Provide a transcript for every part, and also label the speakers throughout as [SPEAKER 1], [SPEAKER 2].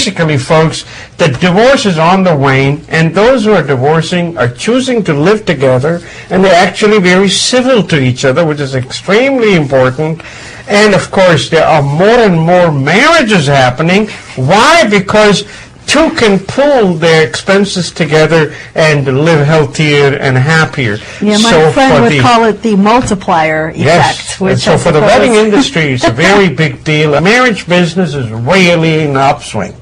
[SPEAKER 1] basically, folks, the divorce is on the wane, and those who are divorcing are choosing to live together, and they're actually very civil to each other, which is extremely important. And, of course, there are more and more marriages happening. Why? Because two can pool their expenses together and live healthier and happier.
[SPEAKER 2] Yeah, my friend would call it the multiplier effect.
[SPEAKER 1] Yes, and so for the wedding industry, it's a very big deal. The marriage business is really in the upswing.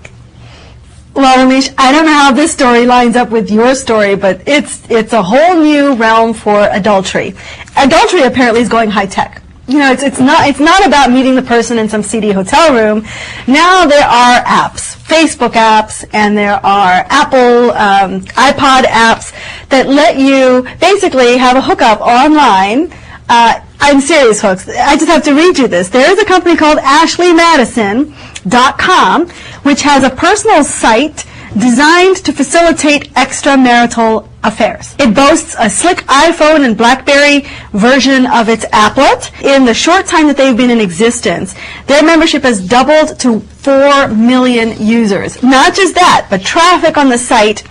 [SPEAKER 2] Well, Ramesh, I don't know how this story lines up with your story, but it's a whole new realm for adultery. Adultery apparently is going high tech. You know, it's not about meeting the person in some seedy hotel room. Now there are apps, Facebook apps, and there are Apple iPod apps that let you basically have a hookup online. I'm serious, folks. I just have to read you this. There is a company called AshleyMadison.com, which has a personal site designed to facilitate extramarital affairs. It boasts a slick iPhone and BlackBerry version of its applet. In the short time that they've been in existence, their membership has doubled to 4 million users. Not just that, but traffic on the site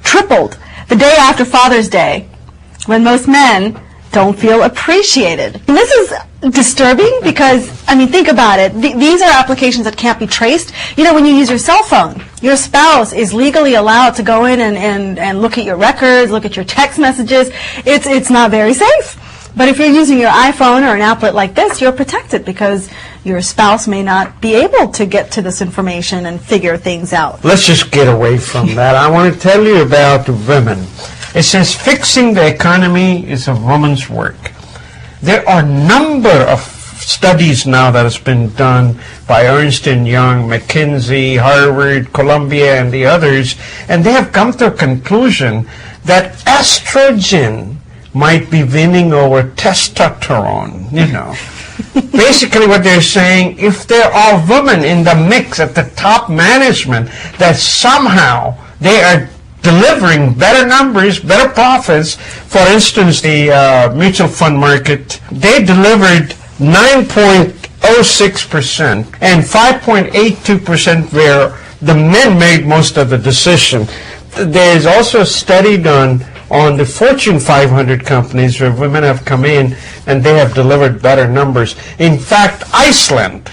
[SPEAKER 2] tripled the day after Father's Day, when most men don't feel appreciated. And this is disturbing because, I mean, think about it. These are applications that can't be traced. You know, when you use your cell phone, your spouse is legally allowed to go in and look at your records, look at your text messages. It's not very safe. But if you're using your iPhone or an applet like this, you're protected because your spouse may not be able to get to this information and figure things out.
[SPEAKER 1] Let's just get away from that. I want to tell you about women. It says fixing the economy is a woman's work. There are a number of studies now that has been done by Ernst & Young, McKinsey, Harvard, Columbia, and the others, and they have come to a conclusion that estrogen might be winning over testosterone, you know. Basically what they're saying, if there are women in the mix at the top management, that somehow they are delivering better numbers, better profits. For instance, the mutual fund market, they delivered 9.06% and 5.82% where the men made most of the decision. There's also a study done on the Fortune 500 companies where women have come in and they have delivered better numbers. In fact, Iceland,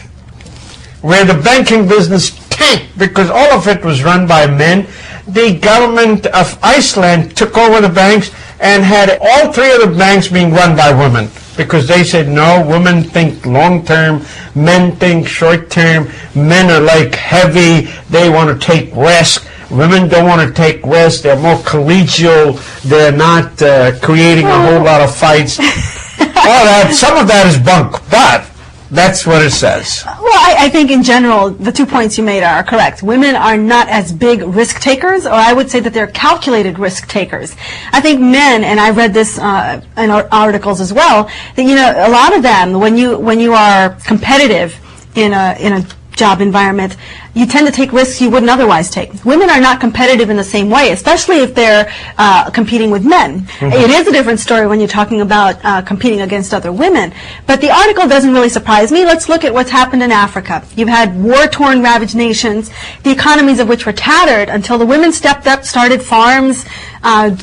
[SPEAKER 1] where the banking business tanked because all of it was run by men, the government of Iceland took over the banks and had all three of the banks being run by women because they said, no, women think long-term, men think short-term, men are like heavy, they want to take risk. Women don't want to take risks, they're more collegial, they're not creating a whole lot of fights. All that, some of that is bunk, but that's what it says.
[SPEAKER 2] Well, I think in general, the 2 points you made are correct. Women are not as big risk takers, or I would say that they're calculated risk takers. I think men, and I read this in articles as well, that, you know, a lot of them, when you are competitive in a job environment, you tend to take risks you wouldn't otherwise take. Women are not competitive in the same way, especially if they're competing with men. Mm-hmm. It is a different story when you're talking about competing against other women. But the article doesn't really surprise me. Let's look at what's happened in Africa. You've had war-torn, ravaged nations, the economies of which were tattered until the women stepped up, started farms,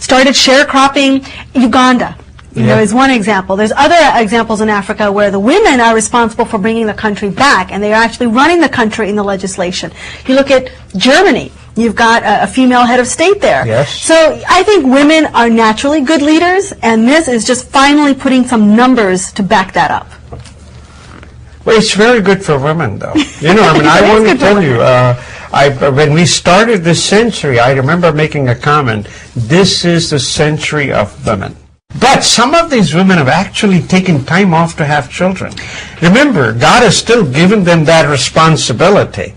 [SPEAKER 2] started sharecropping. Uganda, you know, is one example. There's other examples in Africa where the women are responsible for bringing the country back, and they are actually running the country in the legislation. You look at Germany, you've got a female head of state there.
[SPEAKER 1] Yes.
[SPEAKER 2] So I think women are naturally good leaders, and this is just finally putting some numbers to back that up.
[SPEAKER 1] Well, it's very good for women, though. You know, I mean, I want to tell you, when we started this century, I remember making a comment, this is the century of women. But some of these women have actually taken time off to have children. Remember, God has still given them that responsibility.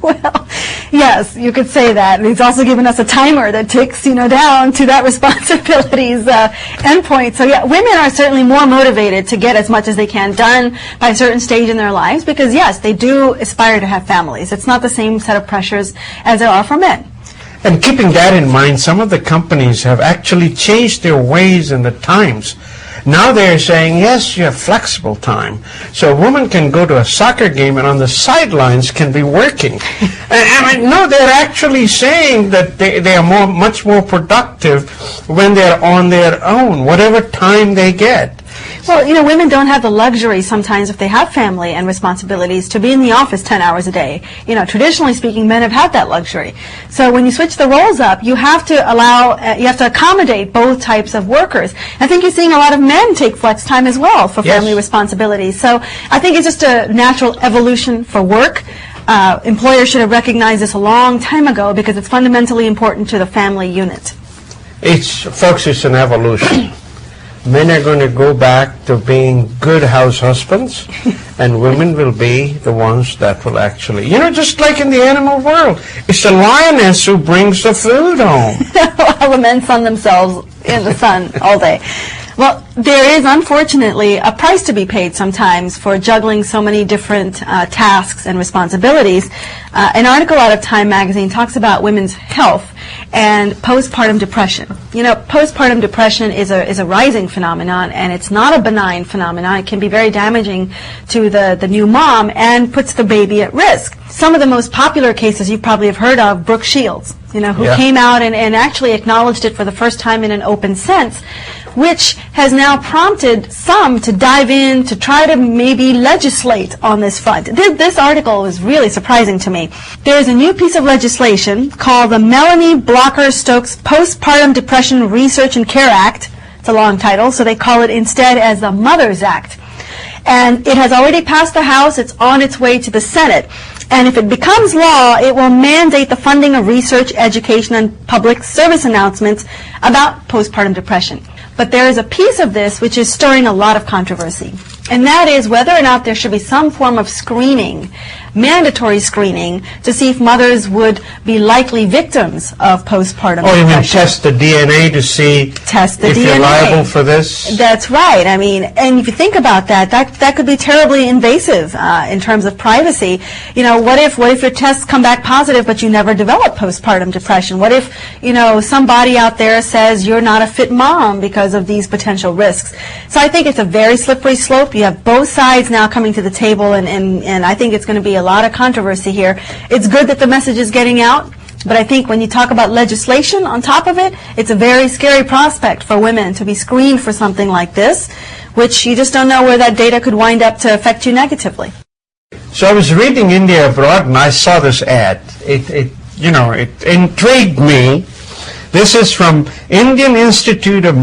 [SPEAKER 2] Well, yes, you could say that. And He's also given us a timer that ticks, you know, down to that responsibility's endpoint. So yeah, women are certainly more motivated to get as much as they can done by a certain stage in their lives because, yes, they do aspire to have families. It's not the same set of pressures as there are for men.
[SPEAKER 1] And keeping that in mind, some of the companies have actually changed their ways in the times. Now they're saying, yes, you have flexible time. So a woman can go to a soccer game and on the sidelines can be working. No, they're actually saying that they are much more productive when they're on their own, whatever time they get.
[SPEAKER 2] Well, women don't have the luxury sometimes, if they have family and responsibilities, to be in the office 10 hours a day. Traditionally speaking, men have had that luxury. So when you switch the roles up, you have to you have to accommodate both types of workers. I think you're seeing a lot of men take flex time as well for family responsibilities. So I think it's just a natural evolution for work. Employers should have recognized this a long time ago because it's fundamentally important to the family unit.
[SPEAKER 1] Folks, it's an evolution. Men are going to go back to being good house husbands, and women will be the ones that will actually, just like in the animal world, it's the lioness who brings the food home.
[SPEAKER 2] While the men sun themselves in the sun all day. Well, there is, unfortunately, a price to be paid sometimes for juggling so many different tasks and responsibilities. An article out of Time magazine talks about women's health and postpartum depression. Postpartum depression is a rising phenomenon, and it's not a benign phenomenon. It can be very damaging to the new mom and puts the baby at risk. Some of the most popular cases you probably have heard of, Brooke Shields, who came out and actually acknowledged it for the first time in an open sense, which has now prompted some to dive in to try to maybe legislate on this front. This article was really surprising to me. There's a new piece of legislation called the Melanie Blocker-Stokes Postpartum Depression Research and Care Act. It's a long title, so they call it instead as the Mothers Act. And it has already passed the House. It's on its way to the Senate. And if it becomes law, it will mandate the funding of research, education, and public service announcements about postpartum depression. But there is a piece of this which is stirring a lot of controversy, and that is whether or not there should be some form of screening, mandatory screening, to see if mothers would be likely victims of postpartum depression.
[SPEAKER 1] Oh, you mean test the DNA to see if you're liable for this?
[SPEAKER 2] That's right. And if you think about that could be terribly invasive in terms of privacy. What if your tests come back positive but you never develop postpartum depression? What if, somebody out there says you're not a fit mom because of these potential risks? So I think it's a very slippery slope. You have both sides now coming to the table, and I think it's going to be a lot of controversy here. It's good that the message is getting out, but I think when you talk about legislation on top of it, it's a very scary prospect for women to be screened for something like this, which you just don't know where that data could wind up to affect you negatively.
[SPEAKER 1] So I was reading India Abroad, and I saw this ad. It intrigued me. This is from Indian Institute of